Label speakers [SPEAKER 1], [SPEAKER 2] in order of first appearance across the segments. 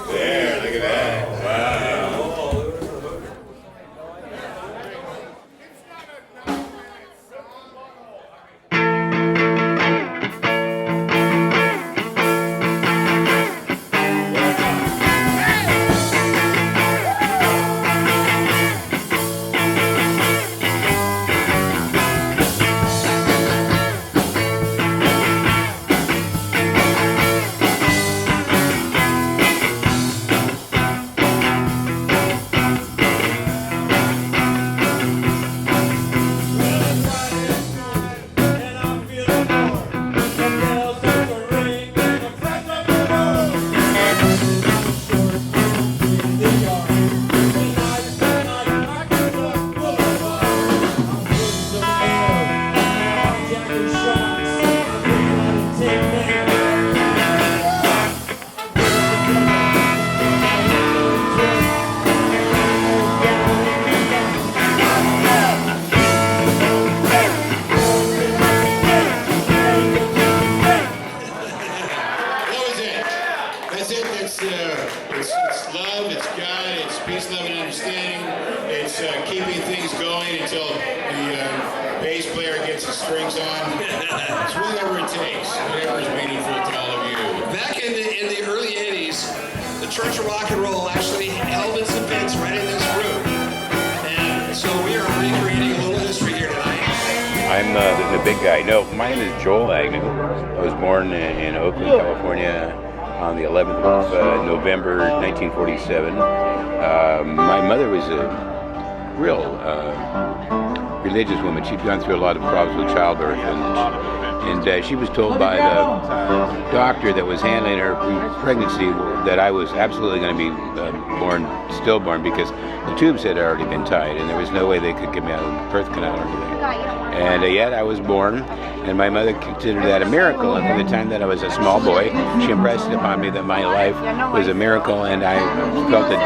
[SPEAKER 1] There, look at that. Wow. It's love, it's God, it's peace, love, and understanding. It's keeping things going until the bass player gets his strings on. It's whatever it takes, whatever is meaningful to all of you.
[SPEAKER 2] Back in the early 80s, the Church of Rock and Roll actually held its events right in this room. And so we are recreating a little history here tonight.
[SPEAKER 3] I'm the big guy. No, my name is Joel Agnew. I was born in Oakland, California on the 11th of November 1947. My mother was a real religious woman. She'd gone through a lot of problems with childbirth, and she was told by the doctor that was handling her pregnancy that I was absolutely going to be stillborn, because the tubes had already been tied and there was no way they could get me out of the birth canal or anything. And yet I was born, and my mother considered that a miracle. And from the time that I was a small boy, she impressed upon me that my life was a miracle, and I felt a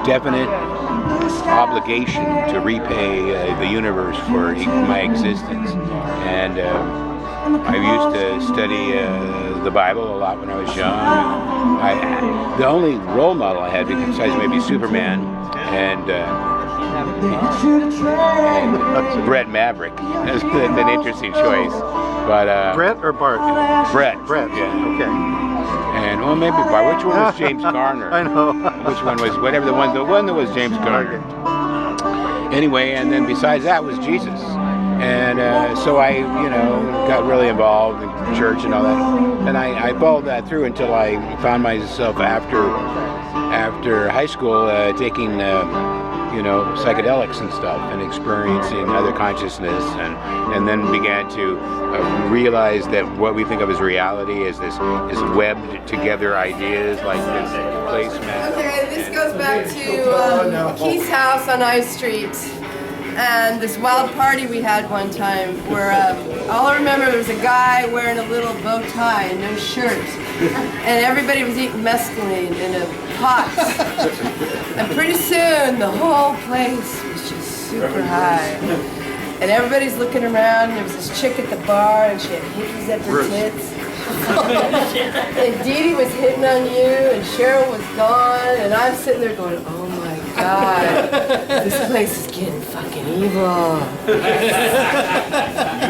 [SPEAKER 3] definite obligation to repay the universe for my existence. And I used to study the Bible a lot when I was young. The only role model I had, besides maybe Superman and Brett Maverick, that's an interesting choice. But
[SPEAKER 4] Brett or Bart?
[SPEAKER 3] Brett.
[SPEAKER 4] Brett.
[SPEAKER 3] Yeah.
[SPEAKER 4] Okay.
[SPEAKER 3] And well, maybe Bart. Which one was James Garner?
[SPEAKER 4] I know.
[SPEAKER 3] Which one was whatever the one that was James Garner. Anyway, and then besides that was Jesus. And so I, got really involved in church and all that. And I followed that through until I found myself after high school taking, psychedelics and stuff, and experiencing other consciousness, and then began to realize that what we think of as reality is this webbed together ideas like this placemat.
[SPEAKER 5] Okay, this goes back to Keith's house on I Street. And this wild party we had one time where all I remember there was a guy wearing a little bow tie and no shirt. And everybody was eating mescaline in a pot. And pretty soon the whole place was just super high. And everybody's looking around, and there was this chick at the bar, and she had hickeys up her tits. And Dee Dee was hitting on you, and Cheryl was gone, and I'm sitting there going, oh my God, this place is getting fucking evil.
[SPEAKER 6] You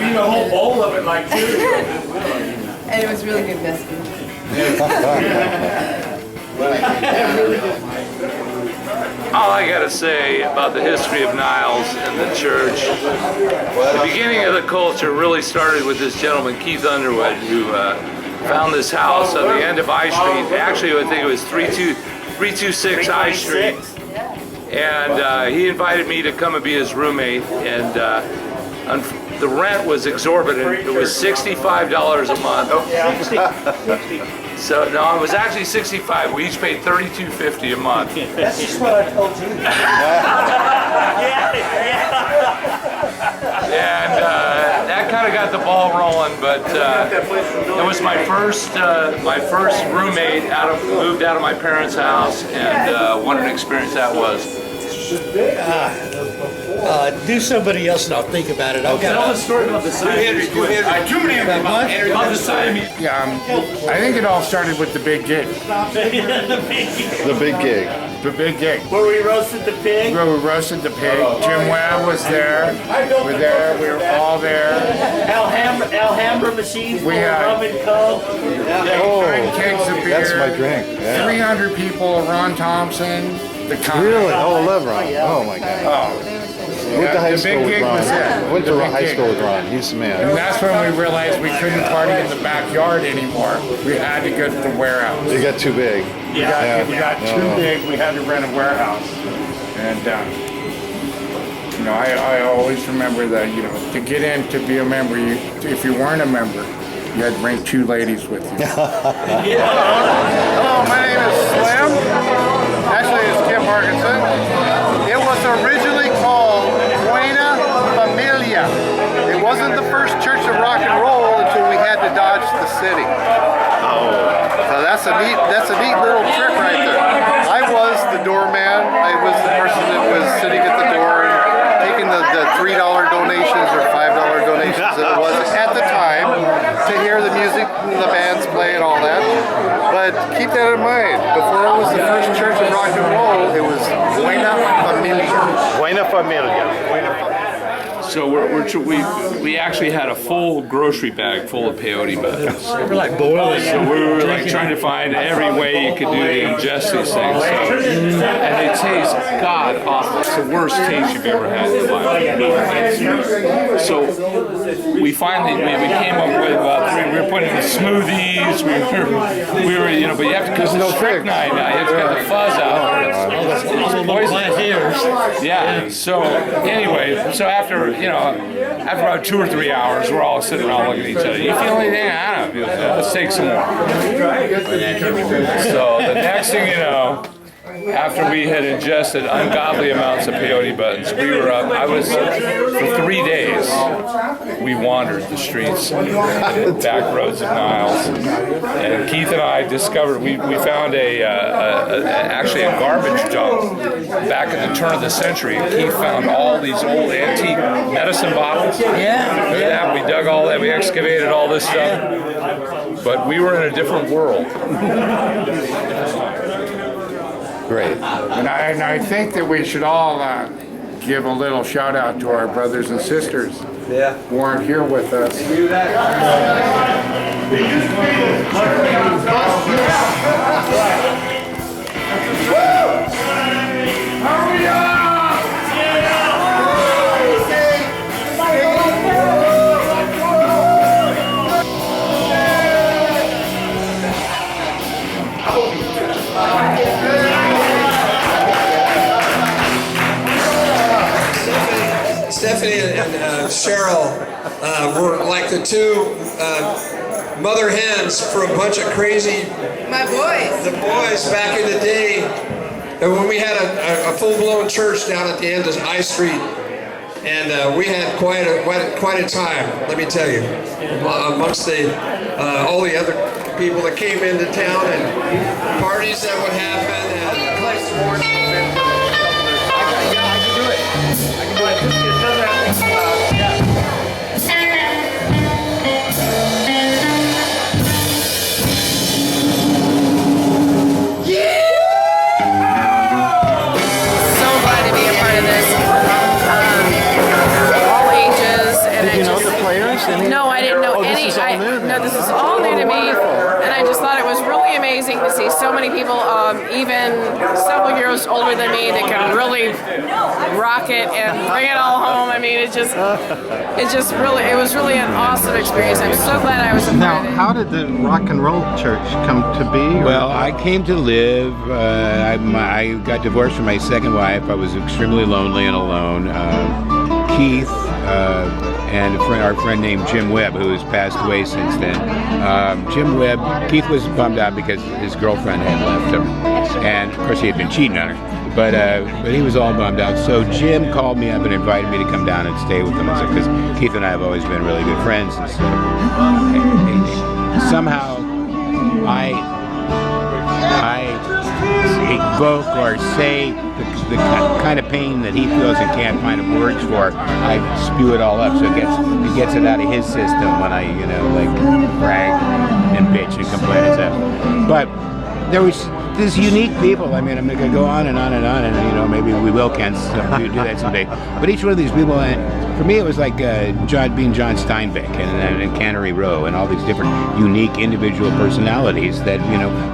[SPEAKER 6] eat a whole bowl of it like two.
[SPEAKER 5] And it was really good mescaline.
[SPEAKER 7] All I gotta say about the history of Niles and the church, the beginning of the culture really started with this gentleman, Keith Underwood, who found this house on the end of I Street. Actually, I think it was 326 I Street. And he invited me to come and be his roommate, and the rent was exorbitant. It was $65 a month. So no, it was actually $65. We each paid $32.50 a month.
[SPEAKER 6] That's just what I told you.
[SPEAKER 7] And that kind of got the ball rolling. But it was my first roommate moved out of my parents' house, and what an experience that was.
[SPEAKER 4] Do somebody else and I'll think about it. I've
[SPEAKER 6] Tell the
[SPEAKER 4] got
[SPEAKER 6] story about the Siamese twins.
[SPEAKER 2] Too many of them.
[SPEAKER 6] About the Siamese.
[SPEAKER 1] Yeah, I think it all started with the big gig.
[SPEAKER 8] The big gig.
[SPEAKER 1] The big gig.
[SPEAKER 6] Where we roasted the pig.
[SPEAKER 1] Where we roasted the pig. Jim Webb was there. We're there. We were all there.
[SPEAKER 6] Alhambra machines.
[SPEAKER 1] We
[SPEAKER 6] full of
[SPEAKER 1] had-
[SPEAKER 6] rum and coke.
[SPEAKER 1] Nine kegs of beer.
[SPEAKER 8] That's my drink. Yeah.
[SPEAKER 1] 300 people. Ron Thompson. The con.
[SPEAKER 8] Really? Oh, I love Ron. Oh my God.
[SPEAKER 1] Oh.
[SPEAKER 8] Went to high
[SPEAKER 1] The
[SPEAKER 8] school
[SPEAKER 1] big
[SPEAKER 8] with
[SPEAKER 1] gig
[SPEAKER 8] Ron.
[SPEAKER 1] was it.
[SPEAKER 8] Went
[SPEAKER 1] The
[SPEAKER 8] to
[SPEAKER 1] big
[SPEAKER 8] high
[SPEAKER 1] gig.
[SPEAKER 8] school with Ron. He's the
[SPEAKER 1] And
[SPEAKER 8] man.
[SPEAKER 1] that's when we realized we couldn't party in the backyard anymore. We had to go to the warehouse.
[SPEAKER 8] It got too big.
[SPEAKER 1] We got too big. We had to rent a warehouse. And, I always remember that, to get in to be a member, if you weren't a member, you had to bring 2 ladies with you.
[SPEAKER 9] Hello, my name is Slim. Actually, it's Kim Parkinson. It was originally called Buena Familia. It wasn't the first church of rock and roll until we had to dodge the city. So that's a neat little trick right there. I was the doorman. I was the person that was sitting at the door and taking the $3 donations or $5 donations that it was at the time to hear the music and the bands play and all that. But keep that in mind. Before it was the first church of rock and roll, it was Buena Familia.
[SPEAKER 8] Buena Familia.
[SPEAKER 7] So we actually had a full grocery bag full of peyote buttons.
[SPEAKER 4] we're like boiling.
[SPEAKER 7] So we were like trying to find every way you could do to ingest these things. And they taste god awful. It's the worst taste you've ever had in your life. So we finally we came up with about 3. We were putting in the smoothies. We were but you have to because it's strychnine now. You have to get the fuzz out. It's poison. Yeah. So anyway, after about 2 or 3 hours, we're all sitting around looking at each other. You feel anything? I don't feel it. Let's take some more. So the next thing you know, after we had ingested ungodly amounts of peyote buttons, we were up. For 3 days, we wandered the streets, the back roads of Niles, and Keith and I discovered we found actually a garbage dump back at the turn of the century. And Keith found all these old antique medicine bottles. Yeah. We dug all that. We excavated all this stuff, but we were in a different world.
[SPEAKER 8] Great.
[SPEAKER 1] And I think that we should all give a little shout out to our brothers and sisters who aren't here with us.
[SPEAKER 2] Stephanie and Cheryl were like the 2 mother hens for a bunch of crazy
[SPEAKER 5] My boys.
[SPEAKER 2] the boys back in the day. And when we had a full-blown church down at the end of I Street, and we had quite a time, let me tell you, amongst all the other people that came into town and parties that would happen. And
[SPEAKER 10] So glad to be a part of this. All ages, and
[SPEAKER 9] Did you know the players?
[SPEAKER 10] no, I didn't know
[SPEAKER 9] Oh, this
[SPEAKER 10] any.
[SPEAKER 9] is all new then.
[SPEAKER 10] No, this is all new to me, and I just thought it was really amazing to see so many people, even several years older than me, that can really rock it and bring it all home. I mean, it was really an awesome experience. I'm so glad I was a
[SPEAKER 9] Now,
[SPEAKER 10] part of it.
[SPEAKER 9] how did the rock and roll church come to be?
[SPEAKER 3] Well, I came to live. I got divorced from my second wife. I was extremely lonely and alone. Keith and our friend named Jim Webb, who has passed away since then. Jim Webb, Keith was bummed out because his girlfriend had left him, and of course he had been cheating on her. But he was all bummed out. So Jim called me up and invited me to come down and stay with him, because Keith and I have always been really good friends. And so somehow I evoke or say the the kind of pain that he feels and can't find words for, I spew it all up. So he gets it out of his system when I, like brag and bitch and complain and stuff. But there was these unique people. I mean, I'm going to go on and on and on, and maybe we will, Ken, do that someday. But each one of these people, for me, it was like being John Steinbeck and Cannery Row and all these different unique individual personalities that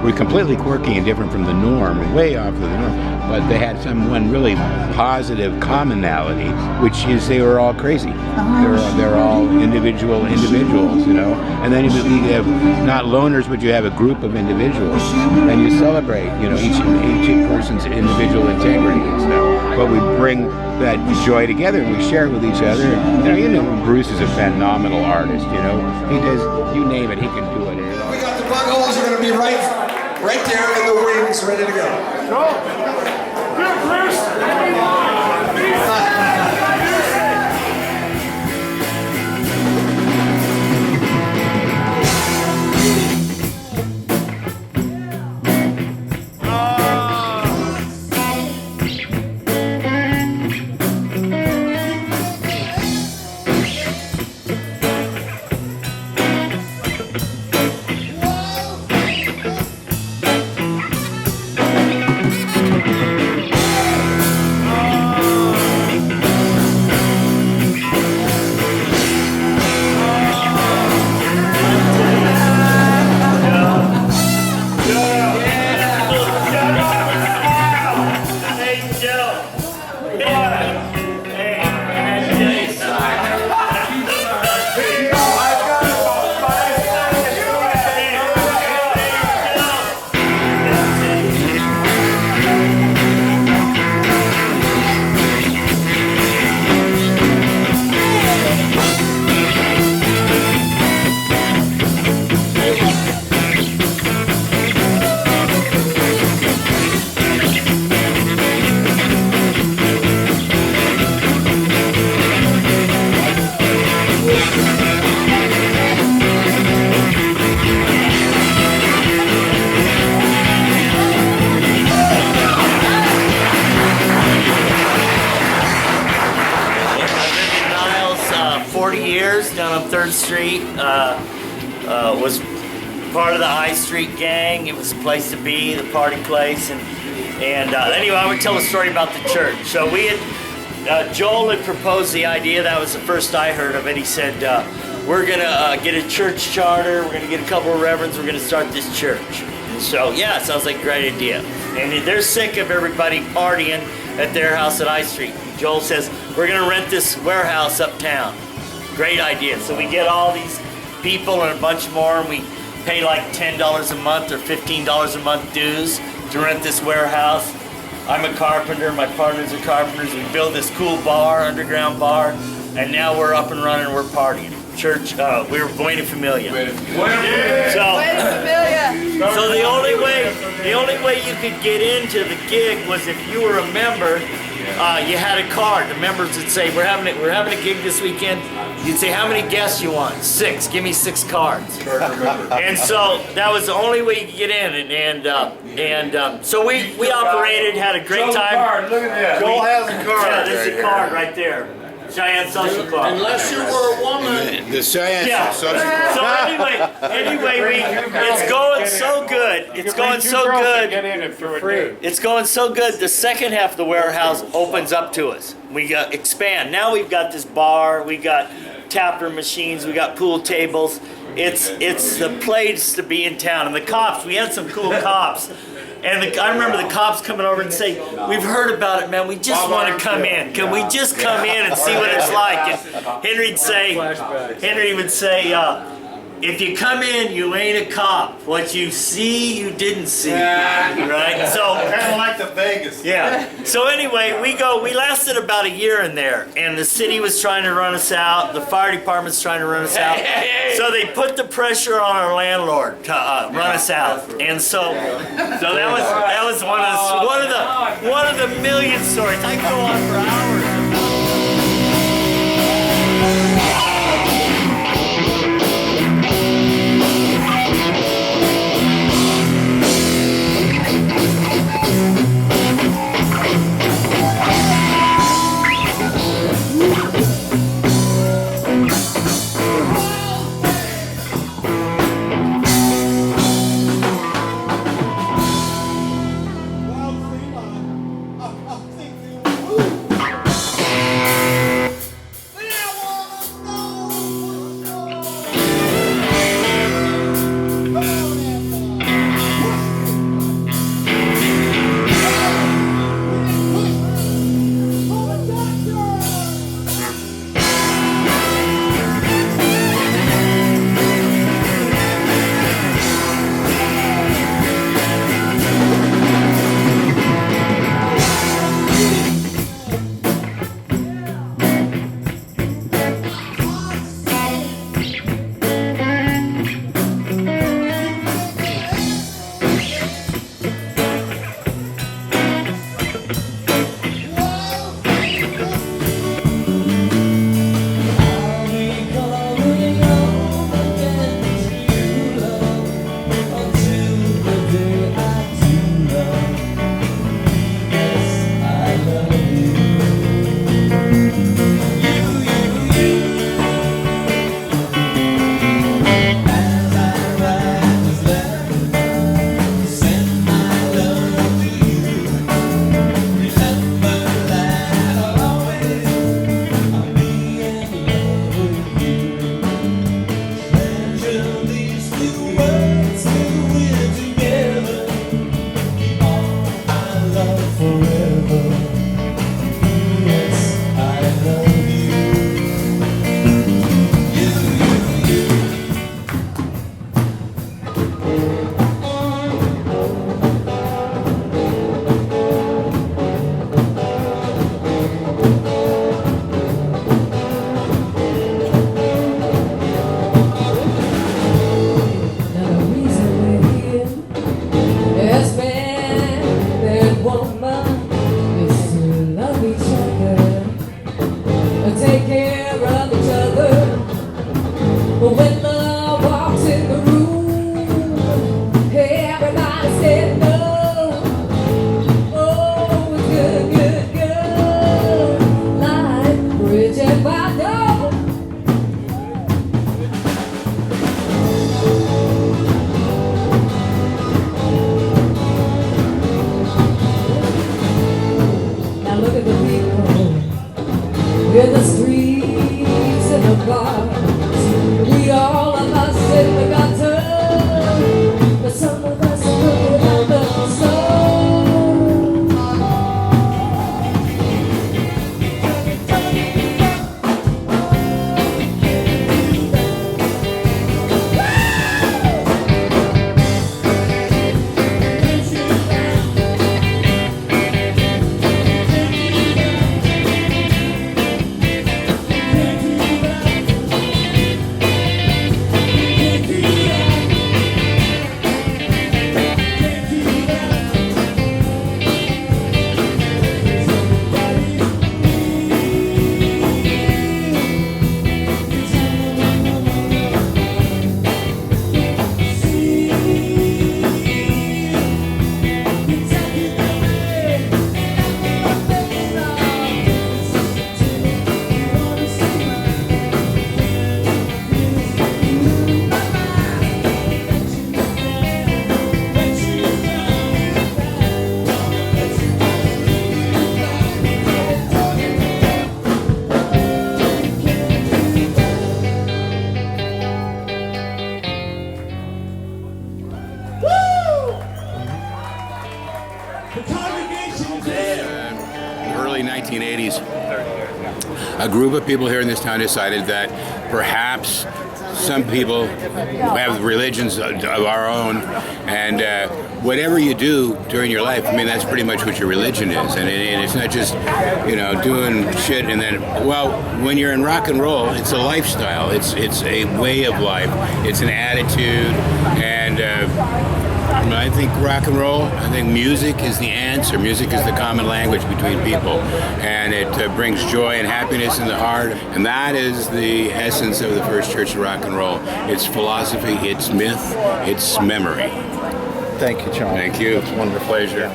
[SPEAKER 3] were completely quirky and different from the norm and way off of the norm. But they had one really positive commonality, which is they were all crazy. They're all individuals, And then you have not loners, but you have a group of individuals, and you celebrate, each person's individual integrity and stuff. But we bring that joy together and we share it with each other. Bruce is a phenomenal artist. He does, you name it, he can do it.
[SPEAKER 2] We got the buttholes are going to be right there in the wings, ready to go.
[SPEAKER 6] Down on 3rd Street, was part of the High Street gang. It was a place to be, the party place, and anyway, I would tell a story about the church. So we had, Joel had proposed the idea. That was the first I heard of it. He said, we're gonna get a church charter, we're gonna get a couple of reverends, we're gonna start this church. And so, yeah, it sounds like a great idea. And they're sick of everybody partying at their house at High Street. Joel says, we're gonna rent this warehouse uptown. Great idea. So we get all these people and a bunch more, and we pay like $10 a month or $15 a month dues to rent this warehouse. I'm a carpenter, my partners are carpenters. We build this cool bar, underground bar, and now we're up and running, we're partying. Church, we're Buena Familia. So the only way you could get into the gig was if you were a member. You had a card. The members would say, "We're having a gig this weekend." You'd say, "How many guests you want?" 6. Give me 6 cards. And so that was the only way you could get in. So we operated, had a great time.
[SPEAKER 9] Look at that. Joel has a card.
[SPEAKER 6] Yeah, there's a card right there. Cheyenne Social Club.
[SPEAKER 1] Unless you were a woman.
[SPEAKER 3] The Cheyenne
[SPEAKER 6] So anyway, it's going so good. It's going so good. It's going so good. The second half of the warehouse opens up to us. We expand. Now we've got this bar. We got taproom machines. We got pool tables. It's the place to be in town. And the cops. We had some cool cops. And I remember the cops coming over and saying, "We've heard about it, man. We just want to come in. Can we just come in and see what it's like?" And Henry would say, "If you come in, you ain't a cop. What you see, you didn't see." Right? So
[SPEAKER 9] Kind of like the Vegas.
[SPEAKER 6] yeah. So anyway, we lasted about a year in there, and the city was trying to run us out. The fire department's trying to run us out. So they put the pressure on our landlord to run us out. And so that was one of the million stories. I could go on for hours.
[SPEAKER 3] early 1980s, a group of people here in this town decided that perhaps some people have religions of our own, and whatever you do during your life, I mean, that's pretty much what your religion is. And it's not just, doing shit and then, well, when you're in rock and roll, it's a lifestyle. It's a way of life. It's an attitude. And I think rock and roll, I think music is the answer. Music is the common language between people. And it brings joy and happiness in the heart. And that is the essence of the First Church of Rock and Roll. It's philosophy, it's myth, it's memory.
[SPEAKER 8] Thank you, John.
[SPEAKER 3] Thank you.
[SPEAKER 8] It's a wonderful
[SPEAKER 3] Pleasure.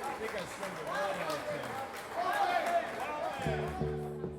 [SPEAKER 2] I think I spent a lot of time.